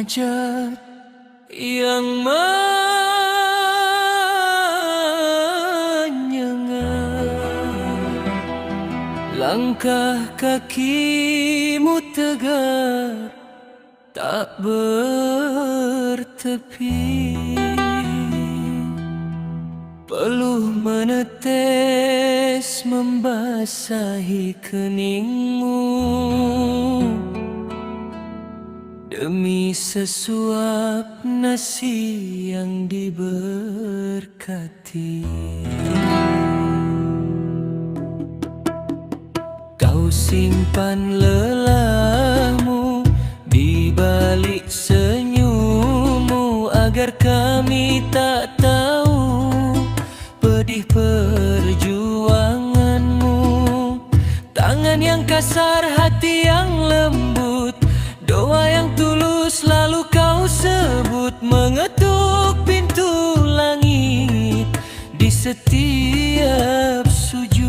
hajat yang langkah kakimu tegak, tak bertepi. Peluh menetes membasahi keningmu demi sesuap nasi yang diberkati. Kau simpan lelahmu di balik senyummu agar kami tak tahu pedih perjuanganmu. Tangan yang kasar, hati yang lembut, doa yang tulus lalu kau sebut, mengetuk pintu langit di setiap sujud.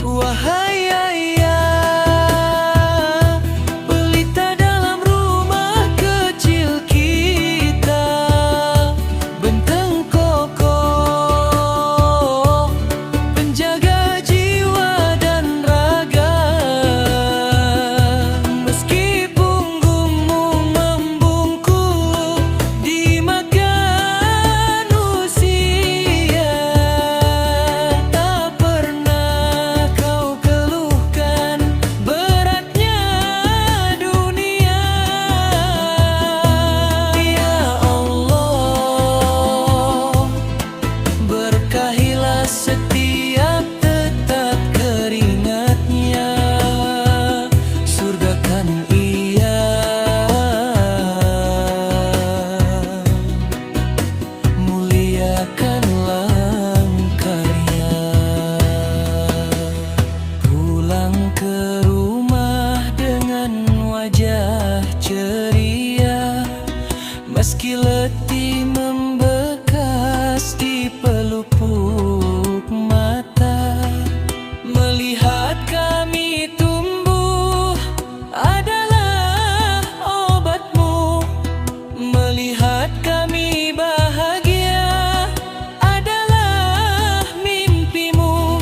Wahai ayah, pelita dalam rumah kecil kita, benteng kokoh, penjaga jiwa dan raga. Meski punggungmu membungkuk dimakan usia, tak pernah kau keluhkan beratnya dunia. Ya Allah, berkahilah setiap tetap keringatnya, surgakan ia, muliakan langkahnya. Pulang ke rumah dengan wajah ceria, meski letih membekas di pelupuk mata. Melihat kami tumbuh adalah obatmu, melihat kami bahagia adalah mimpimu.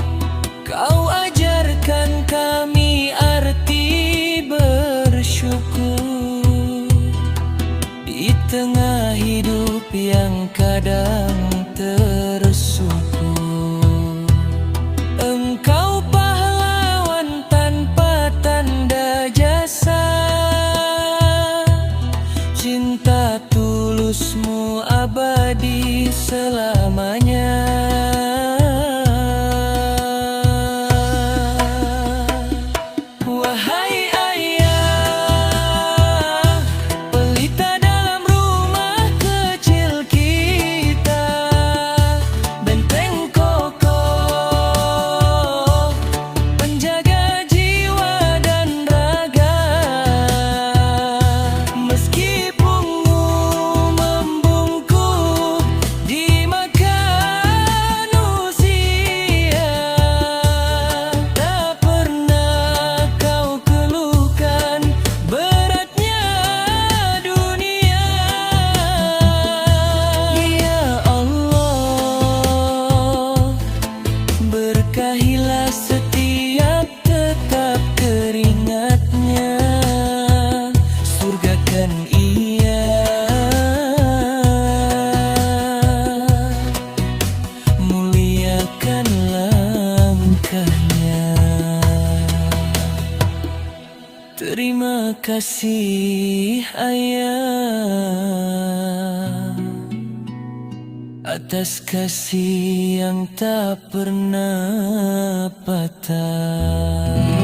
Kau ajarkan kami arti bersyukur di tengah hidup yang kadang tersukur. Engkau pahlawan tanpa tanda jasa, cinta tulusmu abadi selamanya. Wahai ayah, pelita dalam rumah kecil kita, benteng kokoh, penjaga jiwa dan raga. Meski punggung membungkuk dimakan usia, tak pernah kau keluhkan beratnya dunia. Ya Allah, berkahilah setiap tetap keringatnya, surgakan ia, muliakan langkahnya. Terima kasih ayah atas kasih yang tak pernah patah.